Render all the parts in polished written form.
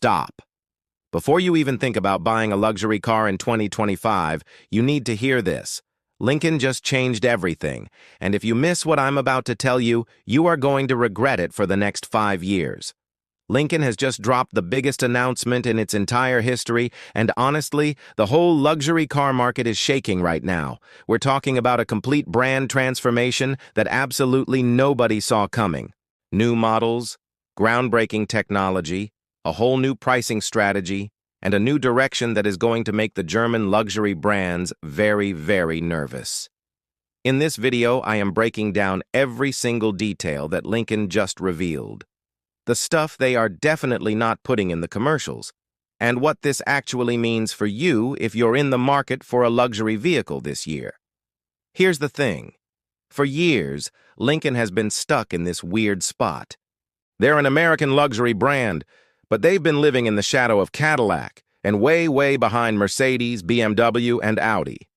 stop. Before you even think about buying a luxury car in 2025, you need to hear this. Lincoln just changed everything, and if you miss what I'm about to tell you, you are going to regret it for the next 5 years. Lincoln has just dropped the biggest announcement in its entire history, and honestly, the whole luxury car market is shaking right now. We're talking about a complete brand transformation that absolutely nobody saw coming. New models, groundbreaking technology, a whole new pricing strategy, and a new direction that is going to make the German luxury brands very, very nervous. In this video, I am breaking down every single detail that Lincoln just revealed. The stuff they are definitely not putting in the commercials, and what this actually means for you if you're in the market for a luxury vehicle this year. Here's the thing. For years, Lincoln has been stuck in this weird spot. They're an American luxury brand, but they've been living in the shadow of Cadillac and way, way behind Mercedes, BMW, and Audi.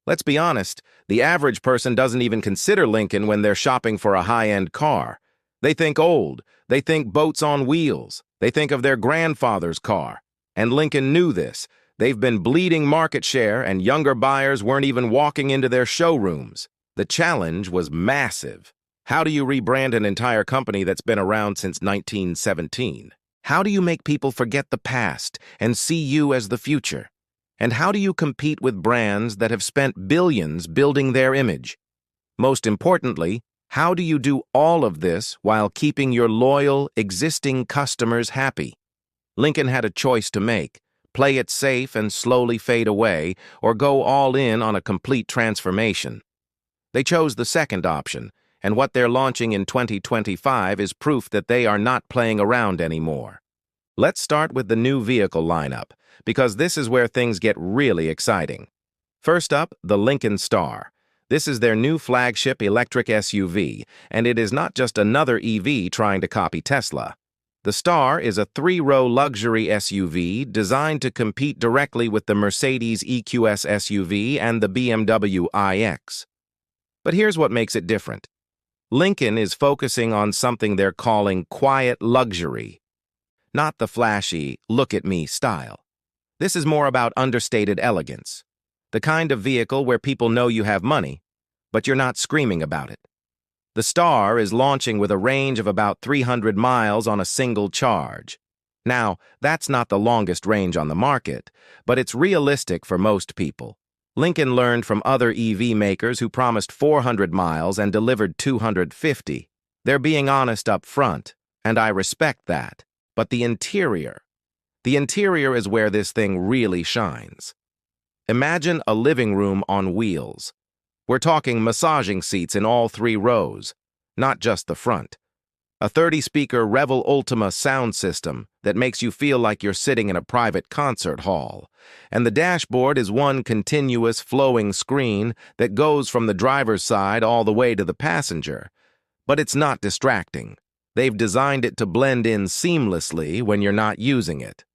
Let's be honest, the average person doesn't even consider Lincoln when they're shopping for a high-end car. They think old, they think boats on wheels, they think of their grandfather's car. And Lincoln knew this. They've been bleeding market share, and younger buyers weren't even walking into their showrooms. The challenge was massive. How do you rebrand an entire company that's been around since 1917? How do you make people forget the past and see you as the future? And how do you compete with brands that have spent billions building their image? Most importantly, how do you do all of this while keeping your loyal, existing customers happy? Lincoln had a choice to make: play it safe and slowly fade away, or go all in on a complete transformation. They chose the second option, and what they're launching in 2025 is proof that they are not playing around anymore. Let's start with the new vehicle lineup, because this is where things get really exciting. First up, the Lincoln Star. This is their new flagship electric SUV, and it is not just another EV trying to copy Tesla. The Star is a 3-row luxury SUV designed to compete directly with the Mercedes EQS SUV and the BMW iX. But here's what makes it different. Lincoln is focusing on something they're calling quiet luxury, not the flashy, look-at-me style. This is more about understated elegance, the kind of vehicle where people know you have money, but you're not screaming about it. The Star is launching with a range of about 300 miles on a single charge. Now, that's not the longest range on the market, but it's realistic for most people. Lincoln learned from other EV makers who promised 400 miles and delivered 250. They're being honest up front, and I respect that. But the interior is where this thing really shines. Imagine a living room on wheels. We're talking massaging seats in all 3 rows, not just the front. A 30-speaker Revel Ultima sound system that makes you feel like you're sitting in a private concert hall. And the dashboard is one continuous flowing screen that goes from the driver's side all the way to the passenger. But it's not distracting. They've designed it to blend in seamlessly when you're not using it.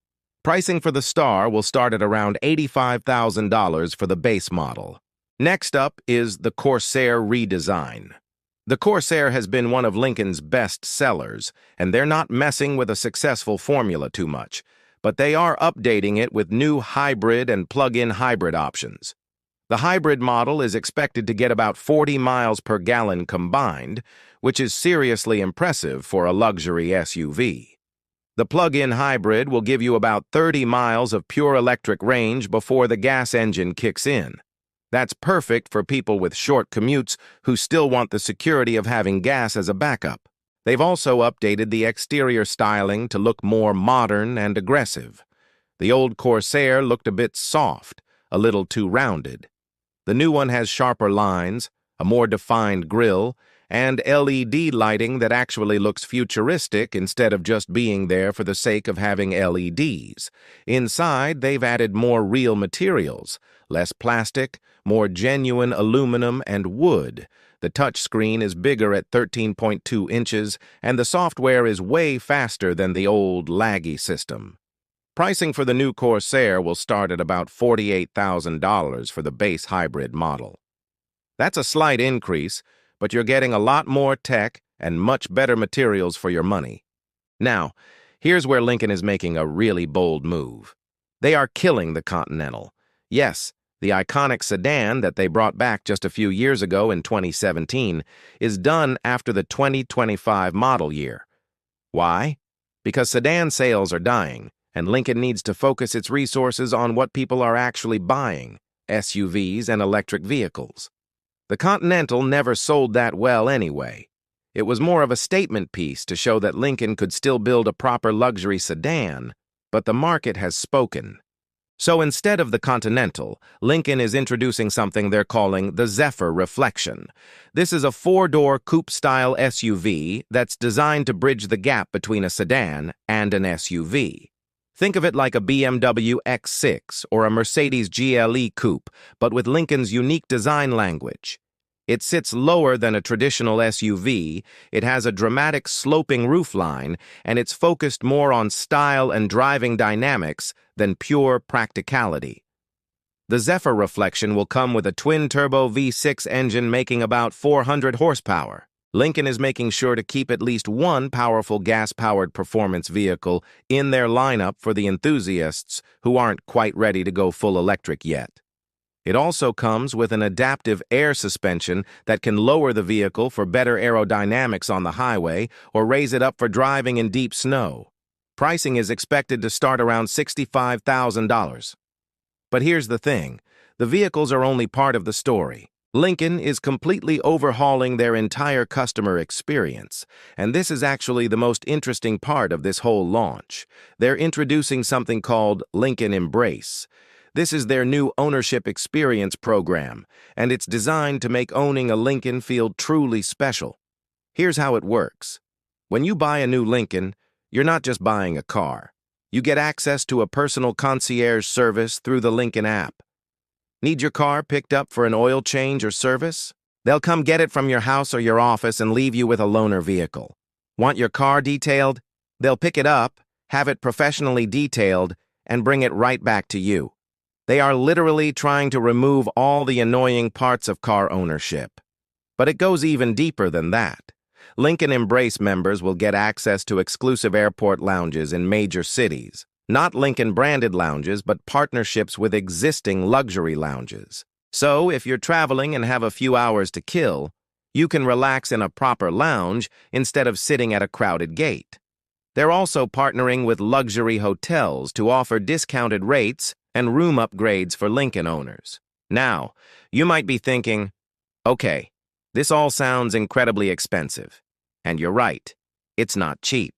Pricing for the Star will start at around $85,000 for the base model. Next up is the Corsair Redesign. The Corsair has been one of Lincoln's best sellers, and they're not messing with a successful formula too much, but they are updating it with new hybrid and plug-in hybrid options. The hybrid model is expected to get about 40 miles per gallon combined, which is seriously impressive for a luxury SUV. The plug-in hybrid will give you about 30 miles of pure electric range before the gas engine kicks in. That's perfect for people with short commutes who still want the security of having gas as a backup. They've also updated the exterior styling to look more modern and aggressive. The old Corsair looked a bit soft, a little too rounded. The new one has sharper lines, a more defined grille, and LED lighting that actually looks futuristic instead of just being there for the sake of having LEDs. Inside, they've added more real materials, less plastic, more genuine aluminum and wood. The touchscreen is bigger at 13.2 inches, and the software is way faster than the old laggy system. Pricing for the new Corsair will start at about $48,000 for the base hybrid model. That's a slight increase, but you're getting a lot more tech and much better materials for your money. Now, Here's where Lincoln is making a really bold move. They are killing the Continental. Yes, the iconic sedan that they brought back just a few years ago in 2017 is done after the 2025 model year. Why? Because sedan sales are dying, and Lincoln needs to focus its resources on what people are actually buying, SUVs and electric vehicles. The Continental never sold that well anyway. It was more of a statement piece to show that Lincoln could still build a proper luxury sedan, but the market has spoken. So instead of the Continental, Lincoln is introducing something they're calling the Zephyr Reflection. This is a four-door coupe-style SUV that's designed to bridge the gap between a sedan and an SUV. Think of it like a BMW X6 or a Mercedes GLE coupe, but with Lincoln's unique design language. It sits lower than a traditional SUV, it has a dramatic sloping roofline, and it's focused more on style and driving dynamics than pure practicality. The Zephyr Reflection will come with a twin-turbo V6 engine making about 400 horsepower. Lincoln is making sure to keep at least one powerful gas-powered performance vehicle in their lineup for the enthusiasts who aren't quite ready to go full electric yet. It also comes with an adaptive air suspension that can lower the vehicle for better aerodynamics on the highway or raise it up for driving in deep snow. Pricing is expected to start around $65,000. But here's the thing, the vehicles are only part of the story. Lincoln is completely overhauling their entire customer experience, and this is actually the most interesting part of this whole launch. They're introducing something called Lincoln Embrace. This is their new ownership experience program, and it's designed to make owning a Lincoln feel truly special. Here's how it works. When you buy a new Lincoln, you're not just buying a car. You get access to a personal concierge service through the Lincoln app. Need your car picked up for an oil change or service? They'll come get it from your house or your office and leave you with a loaner vehicle. Want your car detailed? They'll pick it up, have it professionally detailed, and bring it right back to you. They are literally trying to remove all the annoying parts of car ownership. But it goes even deeper than that. Lincoln Embrace members will get access to exclusive airport lounges in major cities. Not Lincoln-branded lounges, but partnerships with existing luxury lounges. So, if you're traveling and have a few hours to kill, you can relax in a proper lounge instead of sitting at a crowded gate. They're also partnering with luxury hotels to offer discounted rates and room upgrades for Lincoln owners. Now, you might be thinking, okay, this all sounds incredibly expensive. And you're right, it's not cheap.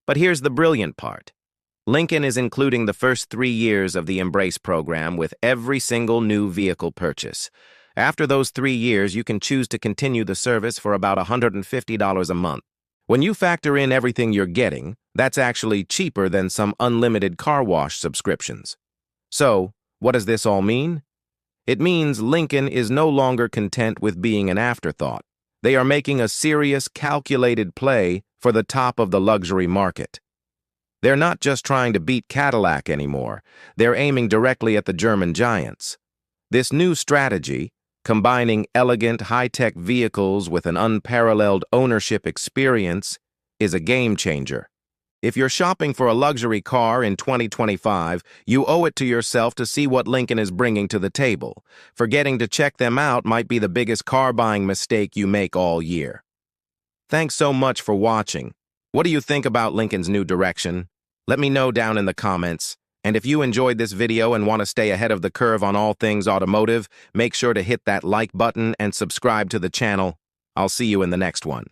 But here's the brilliant part. Lincoln is including the first 3 years of the Embrace program with every single new vehicle purchase. After those 3 years, you can choose to continue the service for about $150 a month. When you factor in everything you're getting, that's actually cheaper than some unlimited car wash subscriptions. So, what does this all mean? It means Lincoln is no longer content with being an afterthought. They are making a serious, calculated play for the top of the luxury market. They're not just trying to beat Cadillac anymore. They're aiming directly at the German giants. This new strategy, combining elegant, high-tech vehicles with an unparalleled ownership experience, is a game changer. If you're shopping for a luxury car in 2025, you owe it to yourself to see what Lincoln is bringing to the table. Forgetting to check them out might be the biggest car buying mistake you make all year. Thanks so much for watching. What do you think about Lincoln's new direction? Let me know down in the comments. And if you enjoyed this video and want to stay ahead of the curve on all things automotive, make sure to hit that like button and subscribe to the channel. I'll see you in the next one.